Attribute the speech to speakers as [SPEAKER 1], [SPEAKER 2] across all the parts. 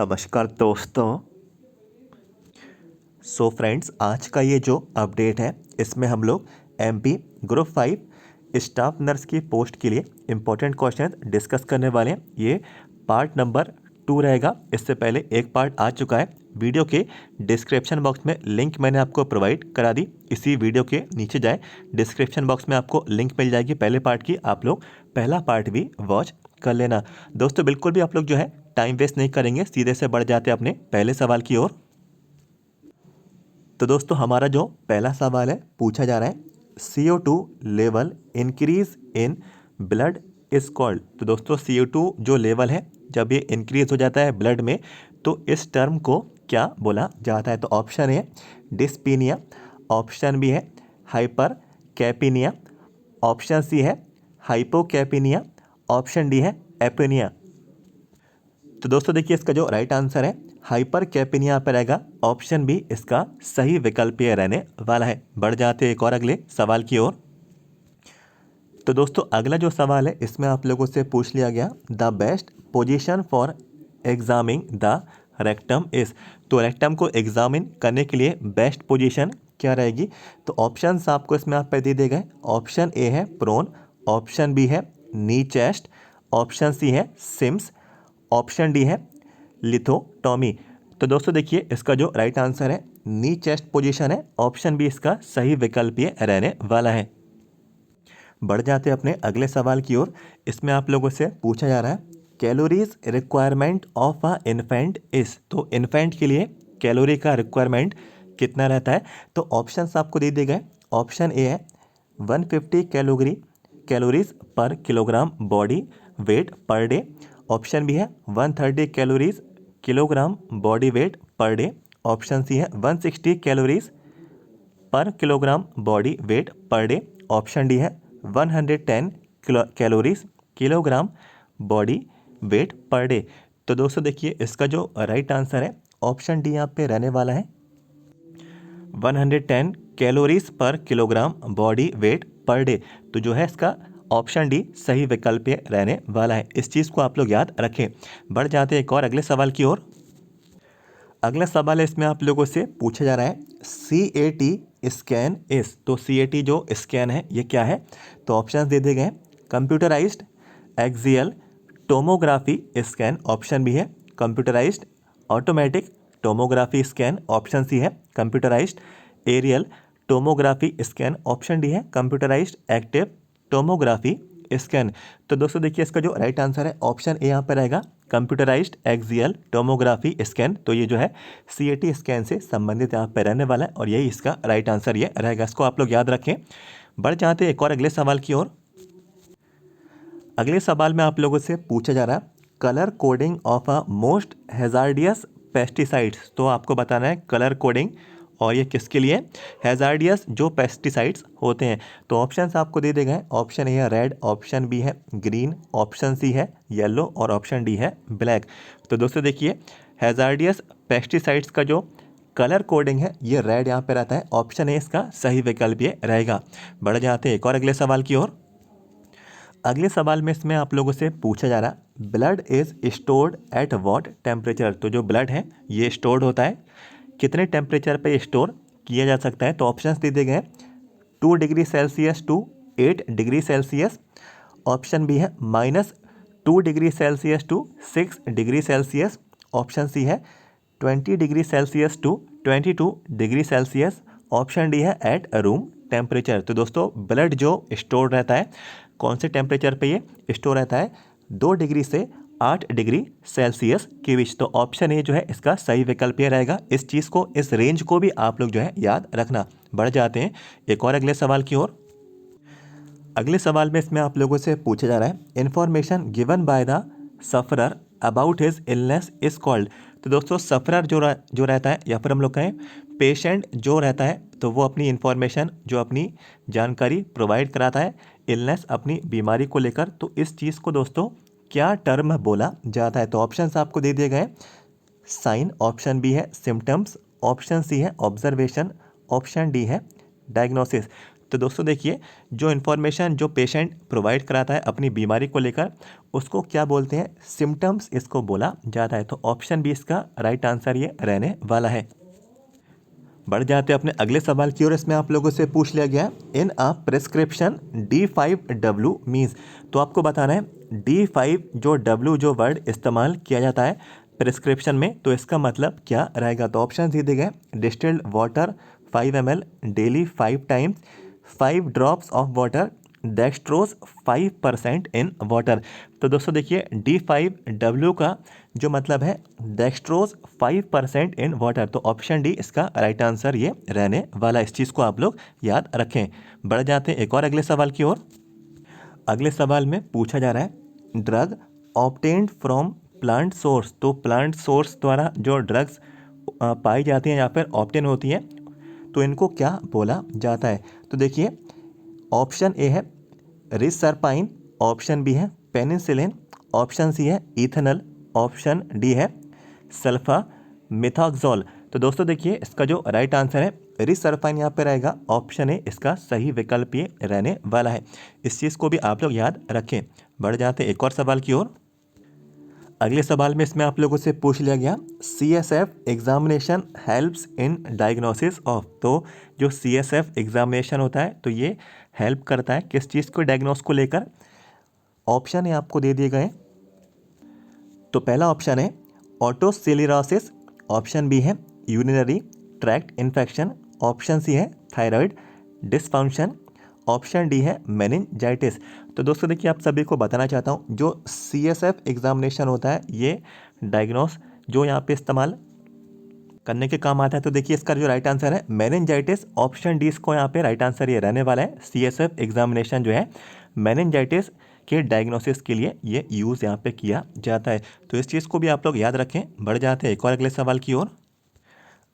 [SPEAKER 1] नमस्कार दोस्तों। So friends, आज का ये जो अपडेट है इसमें हम लोग एमपी ग्रुप 5 स्टाफ नर्स की पोस्ट के लिए इम्पोर्टेंट क्वेश्चन डिस्कस करने वाले हैं। ये पार्ट नंबर 2 रहेगा। इससे पहले एक पार्ट आ चुका है। वीडियो के डिस्क्रिप्शन बॉक्स में लिंक मैंने आपको प्रोवाइड करा दी। इसी वीडियो के नीचे जाए, डिस्क्रिप्शन बॉक्स में आपको लिंक मिल जाएगी पहले पार्ट की। आप लोग पहला पार्ट भी वॉच कर लेना। दोस्तों बिल्कुल भी आप लोग जो है टाइम वेस्ट नहीं करेंगे, सीधे से बढ़ जाते हैं अपने पहले सवाल की ओर। तो दोस्तों हमारा जो पहला सवाल है पूछा जा रहा है, CO2 level increase in blood is called. तो दोस्तों CO2 जो लेवल है जब ये इंक्रीज हो जाता है ब्लड में तो इस टर्म को क्या बोला जाता है। तो ऑप्शन ए डिस्पीनिया, ऑप्शन बी है हाइपर कैपिनिया, ऑप्शन सी है हाइपोकैपिनिया, ऑप्शन डी है एपिनिया। तो दोस्तों देखिए इसका जो राइट आंसर है हाइपर कैपिनिया पर रहेगा। ऑप्शन बी इसका सही विकल्प ये रहने वाला है। बढ़ जाते हैं एक और अगले सवाल की ओर। तो दोस्तों अगला जो सवाल है इसमें आप लोगों से पूछ लिया गया, the best position for examining the rectum is. तो रेक्टम को एग्जामिन करने के लिए बेस्ट पोजीशन क्या रहेगी। तो ऑप्शंस आपको इसमें आप पे दे दिए गए। ऑप्शन ए है प्रोन, ऑप्शन बी है नी चेस्ट, ऑप्शन सी है सिम्स, ऑप्शन डी है लिथोटॉमी। तो दोस्तों देखिए इसका जो राइट आंसर है नी चेस्ट पोजीशन है। ऑप्शन बी इसका सही विकल्प ये रहने वाला है। बढ़ जाते हैं अपने अगले सवाल की ओर। इसमें आप लोगों से पूछा जा रहा है, calories requirement of a infant is. तो इन्फेंट के लिए कैलोरी का रिक्वायरमेंट कितना रहता है। तो ऑप्शंस आपको दे दिए गए। ऑप्शन ए है 150 calories per kilogram body weight per day, option B है 130 calories kilogram body weight per day, option C है 160 calories per kilogram body weight per day, option D है 110 calories kilogram body weight per day. तो दोस्तों देखिए इसका जो right answer है option D यहाँ पे रहने वाला है 110 calories per kilogram body weight per day. तो जो है इसका ऑप्शन डी सही विकल्प रहने वाला है। इस चीज़ को आप लोग याद रखें। बढ़ जाते हैं एक और अगले सवाल की ओर। अगला सवाल है इसमें आप लोगों से पूछा जा रहा है, CAT स्कैन इस। तो CAT जो स्कैन है ये क्या है। तो ऑप्शन दे दिए गए, computerized axial tomography scan, option B है computerized automatic tomography scan, option C है computerized aerial tomography scan, option D है कंप्यूटराइज्ड एक्टिव टोमोग्राफी स्कैन। तो दोस्तों देखिए इसका जो राइट आंसर है ऑप्शन ए यहाँ पर रहेगा कंप्यूटराइज्ड एक्सियल टोमोग्राफी स्कैन। तो ये जो है CAT स्कैन से संबंधित यहाँ पर रहने वाला है और यही इसका राइट आंसर ये रहेगा। इसको आप लोग याद रखें। बढ़ जाते हैं एक और अगले सवाल की ओर। अगले सवाल में आप लोगों से पूछा जा रहा है, colour coding of a most hazardous pesticides. तो आपको बताना है कलर कोडिंग और ये किसके लिए हैजार्डियस जो पेस्टिसाइड्स होते हैं। तो ऑप्शंस आपको दे दिए गए। ऑप्शन ए है रेड, ऑप्शन बी है ग्रीन, ऑप्शन सी है येलो और ऑप्शन डी है ब्लैक। तो दोस्तों देखिए हैजार्डियस पेस्टिसाइड्स का जो कलर कोडिंग है ये रेड यहाँ पे रहता है। ऑप्शन ए इसका सही विकल्प ये रहेगा। बढ़ जाते हैं एक और अगले सवाल की ओर। अगले सवाल में इसमें आप लोगों से पूछा जा रहा है, blood is stored at what temperature. तो जो ब्लड है ये स्टोर्ड होता है कितने टेम्परेचर पे स्टोर किया जा सकता है। तो ऑप्शंस दे दिए गए 2 degree Celsius to 8 degree Celsius, option B है -2 degree Celsius to 6 degree Celsius, option C है 20 degree Celsius to 22 degree Celsius, option D है एट रूम टेम्परेचर। तो दोस्तों ब्लड जो स्टोर रहता है कौन से टेम्परेचर पे ये स्टोर रहता है, 2 डिग्री से 8 डिग्री सेल्सियस के बीच। तो ऑप्शन ए जो है इसका सही विकल्प ये रहेगा। इस चीज़ को, इस रेंज को भी आप लोग जो है याद रखना। बढ़ जाते हैं एक और अगले सवाल की ओर। अगले सवाल में इसमें आप लोगों से पूछा जा रहा है, information given by the sufferer about his illness is called. तो दोस्तों सफरर जो रहता है या फिर हम लोग कहें पेशेंट जो रहता है तो वो अपनी इन्फॉर्मेशन जो अपनी जानकारी प्रोवाइड कराता है इलनेस अपनी बीमारी को लेकर। तो इस चीज़ को दोस्तों क्या टर्म बोला जाता है। तो ऑप्शंस आपको दे दिए गए, साइन, ऑप्शन बी है सिम्टम्स, ऑप्शन सी है ऑब्जर्वेशन, ऑप्शन डी है डायग्नोसिस। तो दोस्तों देखिए, जो इन्फॉर्मेशन जो पेशेंट प्रोवाइड कराता है अपनी बीमारी को लेकर, उसको क्या बोलते हैं, सिम्टम्स इसको बोला जाता है। तो ऑप्शन बी इसका राइट आंसर ये रहने वाला है। बढ़ जाते हैं अपने अगले सवाल की ओर। इसमें आप लोगों से पूछ लिया गया इन अ प्रिस्क्रिप्शन D5W मीन्स, तो आपको बताना है D5 जो W जो वर्ड इस्तेमाल किया जाता है प्रिस्क्रिप्शन में, तो इसका मतलब क्या रहेगा। तो ऑप्शन दिए गए distilled water 5 ml daily 5 times, 5 drops of water, dextrose 5% in water. तो दोस्तों देखिए, D5W का जो मतलब है डेक्सट्रोज 5% इन वाटर, तो ऑप्शन डी इसका राइट आंसर ये रहने वाला। इस चीज़ को आप लोग याद रखें। बढ़ जाते हैं एक और अगले सवाल की ओर। अगले सवाल में पूछा जा रहा है drug obtained from plant source, तो प्लांट सोर्स द्वारा जो ड्रग्स पाई जाती हैं या फिर ऑब्टेन होती हैं, तो इनको क्या बोला जाता है। तो देखिए, ऑप्शन ए है रिसरपाइन, ऑप्शन बी है पेनिसिलिन, ऑप्शन सी है इथेनॉल, ऑप्शन डी है सल्फा मिथाक्सोल। तो दोस्तों देखिए, इसका जो राइट आंसर है रिसरपाइन यहाँ पे रहेगा। ऑप्शन ए इसका सही विकल्प ये रहने वाला है। इस चीज़ को भी आप लोग याद रखें। बढ़ जाते एक और सवाल की ओर। अगले सवाल में इसमें आप लोगों से पूछ लिया गया CSF examination helps in diagnosis of, तो जो CSF एग्जामिनेशन होता है तो ये हेल्प करता है किस चीज़ को, डायग्नोस को लेकर। ऑप्शन है आपको दे दिए गए। तो पहला ऑप्शन है ऑटोसेलेरोसिस, ऑप्शन बी है urinary tract infection, option C है थायराइड डिसफंक्शन, ऑप्शन डी है मेनिंजाइटिस। तो दोस्तों देखिए, आप सभी को बताना चाहता हूँ जो CSF एग्जामिनेशन होता है ये डायग्नोस जो यहाँ पे इस्तेमाल करने के काम आता है। तो देखिए, इसका जो राइट आंसर है मेनिंजाइटिस, ऑप्शन डी इसको यहाँ पे राइट आंसर ये रहने वाला है। CSF एग्जामिनेशन जो है मेनिंजाइटिस के डायग्नोसिस के लिए ये यूज़ यहाँ पे किया जाता है। तो इस चीज़ को भी आप लोग याद रखें। बढ़ जाते हैं एक और अगले सवाल की ओर।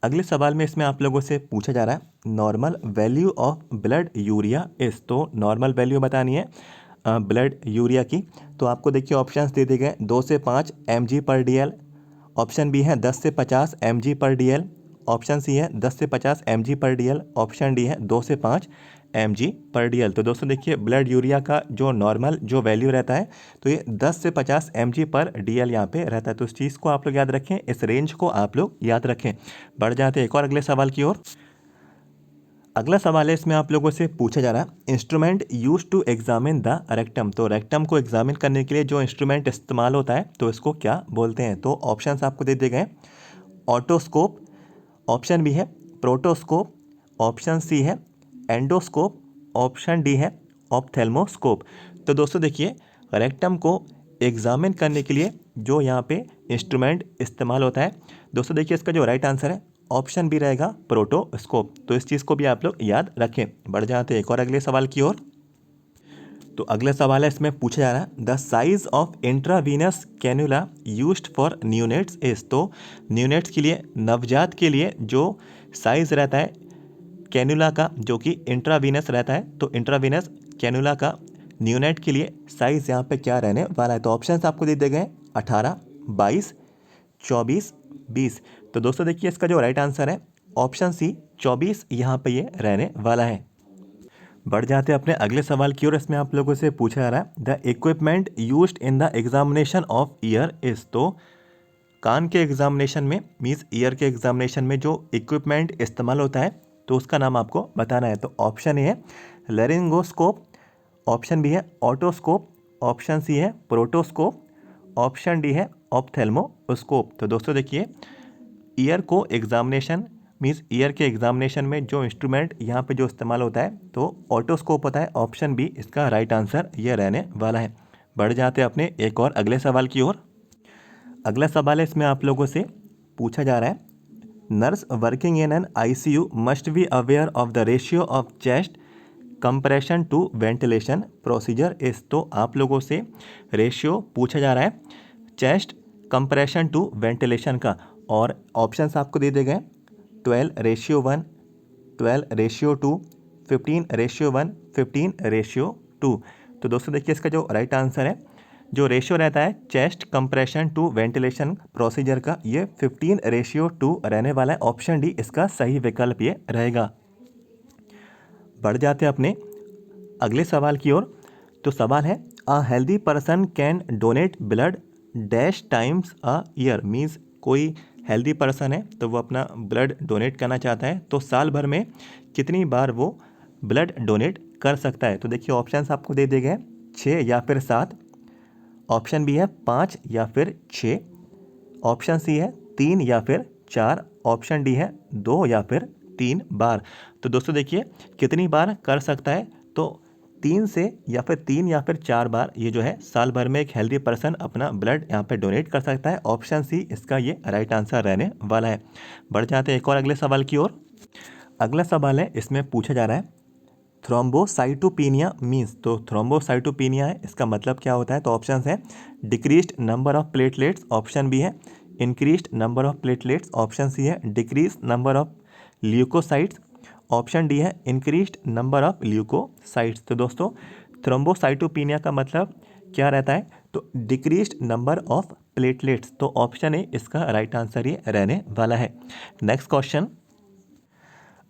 [SPEAKER 1] अगले सवाल में इसमें आप लोगों से पूछा जा रहा है normal value of blood urea इस, तो नॉर्मल वैल्यू बतानी है ब्लड यूरिया की। तो आपको देखिए ऑप्शंस दे दिए गए 2 से 5 mg/dl, ऑप्शन बी है 10 से 50 mg/dl, ऑप्शन सी है 10 से 50 mg/dl, ऑप्शन डी है 2 से 5 mg/dl। तो दोस्तों देखिए, ब्लड यूरिया का जो नॉर्मल जो वैल्यू रहता है तो ये 10 से 50 mg/dl यहाँ पे रहता है। तो इस चीज़ को आप लोग याद रखें, इस रेंज को आप लोग याद रखें। बढ़ जाते हैं एक और अगले सवाल की ओर। अगला सवाल है, इसमें आप लोगों से पूछा जा रहा है instrument use to examine the rectum, तो रेक्टम को एग्जामिन करने के लिए जो इंस्ट्रूमेंट इस्तेमाल होता है तो इसको क्या बोलते हैं। तो ऑप्शंस आपको दे दिए गए ऑटोस्कोप, ऑप्शन बी है प्रोटोस्कोप, ऑप्शन सी है एंडोस्कोप, ऑप्शन डी है ऑप्थेल्मोस्कोप। तो दोस्तों देखिए, रेक्टम को एग्जामिन करने के लिए जो यहाँ पे इंस्ट्रूमेंट इस्तेमाल होता है, दोस्तों देखिए इसका जो राइट आंसर है ऑप्शन बी रहेगा प्रोटोस्कोप। तो इस चीज़ को भी आप लोग याद रखें। बढ़ जाते हैं एक और अगले सवाल की ओर। तो अगला सवाल है, इसमें पूछा जा रहा है the size of intravenous cannula used for neonates is, तो न्यूनेट्स के लिए, नवजात के लिए जो साइज रहता है कैनुला का जो कि इंट्रावीनस रहता है, तो इंट्रावीनस कैनुला का न्यूनेट के लिए साइज यहाँ पे क्या रहने वाला है। तो ऑप्शंस आपको दे दिए गए 18, 22, 24, 20। तो दोस्तों देखिए, इसका जो राइट आंसर है ऑप्शन सी 24 यहाँ पे ये रहने वाला है। बढ़ जाते हैं अपने अगले सवाल की ओर। इसमें आप लोगों से पूछा जा रहा है the equipment used in the examination of year is, तो कान के एग्जामिनेशन में मीन्स ईयर के एग्जामिनेशन में जो इक्विपमेंट इस्तेमाल होता है तो उसका नाम आपको बताना है। तो ऑप्शन ए है लेरिंगोस्कोप, ऑप्शन बी है ऑटोस्कोप, ऑप्शन सी है प्रोटोस्कोप, ऑप्शन डी है ऑप्थेल्मोस्कोप। तो दोस्तों देखिए, ईयर को एग्जामिनेशन मीन्स ईयर के एग्जामिनेशन में जो इंस्ट्रूमेंट यहाँ पे जो इस्तेमाल होता है तो ऑटोस्कोप होता है। ऑप्शन बी इसका राइट आंसर ये रहने वाला है। बढ़ जाते हैं अपने एक और अगले सवाल की ओर। अगला सवाल है, इसमें आप लोगों से पूछा जा रहा है nurse working in an ICU must be aware of the ratio of chest compression to ventilation procedure is, तो आप लोगों से रेशियो पूछा जा रहा है चेस्ट कंप्रेशन टू वेंटिलेशन का, और ऑप्शंस आपको दे दिए गए 12:1, 12:2, 15:1, 15:2। तो दोस्तों देखिए, इसका जो राइट आंसर है जो रेशियो रहता है chest compression to ventilation procedure का, ये 15:2 रहने वाला है। ऑप्शन डी इसका सही विकल्प ये रहेगा। बढ़ जाते हैं अपने अगले सवाल की ओर। तो सवाल है a healthy person can donate blood dash times a year, means कोई हेल्दी पर्सन है तो वो अपना ब्लड डोनेट करना चाहता है, तो साल भर में कितनी बार वो ब्लड डोनेट कर सकता है। तो देखिए ऑप्शंस आपको दे दिए गए, 6 या फिर 7, ऑप्शन बी है 5 या फिर 6, ऑप्शन सी है 3 या फिर 4, ऑप्शन डी है 2 या फिर 3 बार। तो दोस्तों देखिए कितनी बार कर सकता है, तो 3 या फिर 4 बार ये जो है साल भर में एक हेल्दी पर्सन अपना ब्लड यहाँ पे डोनेट कर सकता है। ऑप्शन सी इसका ये राइट आंसर रहने वाला है। बढ़ जाते हैं एक और अगले सवाल की ओर। अगला सवाल है, इसमें पूछा जा रहा है थ्रोम्बोसाइटोपिनिया मीन्स, तो थ्रोम्बोसाइटोपिनिया है इसका मतलब क्या होता है। तो ऑप्शन है decreased number of platelets, option B है increased number of platelets, option C है decrease number of leukocytes, option D है इंक्रीज्ड नंबर ऑफ ल्यूकोसाइट्स। तो दोस्तों थ्रोम्बोसाइटोपिनिया का मतलब क्या रहता है, तो डिक्रीज्ड नंबर ऑफ प्लेटलेट्स। तो ऑप्शन ए इसका राइट आंसर ये रहने वाला है। नेक्स्ट क्वेश्चन,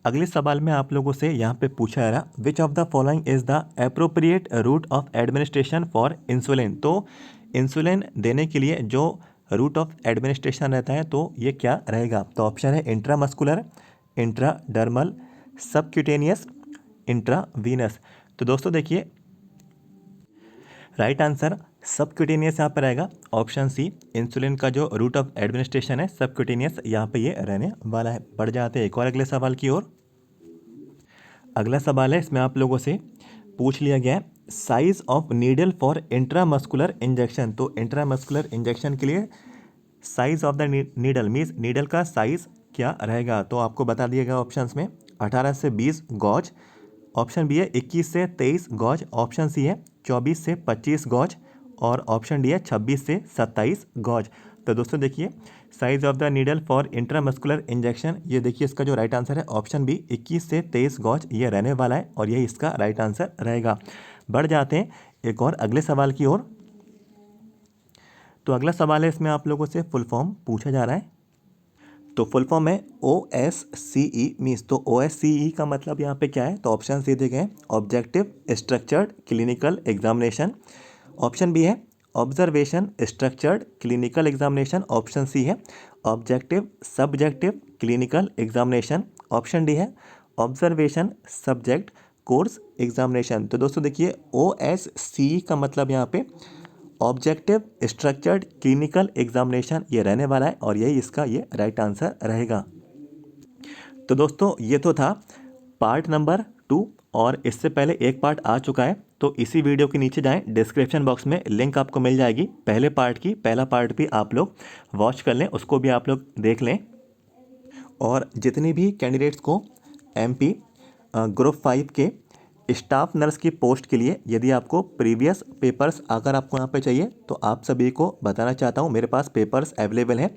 [SPEAKER 1] अगले सवाल में आप लोगों से यहाँ पे पूछा जा रहा which of the following is the appropriate route of administration for insulin. तो इंसुलिन देने के लिए जो रूट ऑफ एडमिनिस्ट्रेशन रहता है तो ये क्या रहेगा। तो ऑप्शन है इंट्रामस्कुलर, इंट्राडर्मल, सबक्यूटेनियस, इंट्रावीनस। तो दोस्तों देखिए राइट आंसर सबक्यूटेनियस यहाँ पर रहेगा, ऑप्शन सी इंसुलिन का जो रूट ऑफ एडमिनिस्ट्रेशन है सबक्यूटेनियस यहाँ पे ये रहने वाला है। बढ़ जाते हैं एक और अगले सवाल की ओर। अगला सवाल है, इसमें आप लोगों से पूछ लिया गया है size of needle for intramuscular injection. तो इंट्रामस्कुलर इंजेक्शन के लिए size of the needle means needle का साइज क्या रहेगा। तो आपको बता दिया गया ऑप्शंस में 18 से 20 गॉज, ऑप्शन बी है 21 से 23 गॉज, ऑप्शन सी है 24 से 25 गॉज, और ऑप्शन डी है 26 से 27 गॉज। तो दोस्तों देखिए size of the needle for intramuscular injection, ये देखिए इसका जो राइट आंसर है ऑप्शन बी 21 से 23 गॉज ये रहने वाला है और यही इसका राइट आंसर रहेगा। बढ़ जाते हैं एक और अगले सवाल की ओर। तो अगला सवाल है, इसमें आप लोगों से फुल फॉर्म पूछा जा रहा है। तो फुल फॉर्म है OSCE मीन्स, तो OSCE का मतलब यहाँ पे क्या है। तो ऑप्शन दे दिए गए objective structured clinical examination, option B है observation structured clinical examination, option C है objective subjective clinical examination, option D है ऑब्जर्वेशन सब्जेक्ट कोर्स एग्जामिनेशन। तो दोस्तों देखिए OSCE का मतलब यहाँ पे ऑब्जेक्टिव स्ट्रक्चर्ड क्लिनिकल एग्जामिनेशन ये रहने वाला है और यही इसका ये राइट आंसर रहेगा। तो दोस्तों ये तो था पार्ट नंबर 2 और इससे पहले एक पार्ट आ चुका है, तो इसी वीडियो के नीचे जाएं, डिस्क्रिप्शन बॉक्स में लिंक आपको मिल जाएगी पहले पार्ट की, पहला पार्ट भी आप लोग वॉच कर लें, उसको भी आप लोग देख लें। और जितनी भी कैंडिडेट्स को MP ग्रुप 5 के स्टाफ नर्स की पोस्ट के लिए यदि आपको प्रीवियस पेपर्स अगर आपको यहाँ पे चाहिए तो आप सभी को बताना चाहता हूँ मेरे पास पेपर्स अवेलेबल हैं।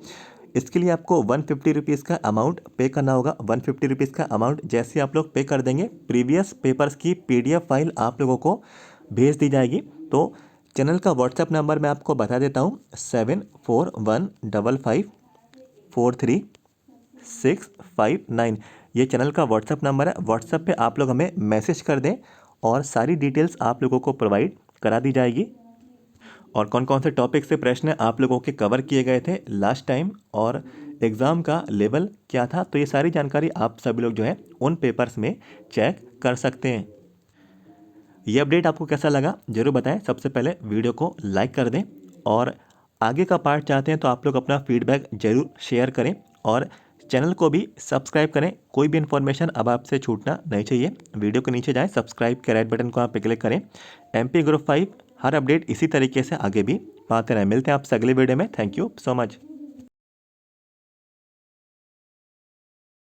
[SPEAKER 1] इसके लिए आपको 150 रुपीज़ का अमाउंट पे करना होगा। 150 रुपीज़ का अमाउंट जैसे आप लोग पे कर देंगे प्रीवियस पेपर्स की PDF फाइल आप लोगों को भेज दी जाएगी। तो चैनल का व्हाट्सएप नंबर मैं आपको बता देता हूँ 7415543659, ये चैनल का व्हाट्सएप नंबर है। व्हाट्सएप पे आप लोग हमें मैसेज कर दें और सारी डिटेल्स आप लोगों को प्रोवाइड करा दी जाएगी। और कौन कौन से टॉपिक से प्रश्न आप लोगों के कवर किए गए थे लास्ट टाइम और एग्ज़ाम का लेवल क्या था, तो ये सारी जानकारी आप सभी लोग जो है उन पेपर्स में चेक कर सकते हैं। ये अपडेट आपको कैसा लगा ज़रूर बताएं। सबसे पहले वीडियो को लाइक कर दें और आगे का पार्ट चाहते हैं तो आप लोग अपना फीडबैक ज़रूर शेयर करें और चैनल को भी सब्सक्राइब करें। कोई भी इन्फॉर्मेशन अब आपसे छूटना नहीं चाहिए। वीडियो के नीचे जाएं, सब्सक्राइब के रेड बटन को आप पे क्लिक करें। MP ग्रुप 5 हर अपडेट इसी तरीके से आगे भी पाते रहें। मिलते हैं आपसे अगले वीडियो में। Thank you so much.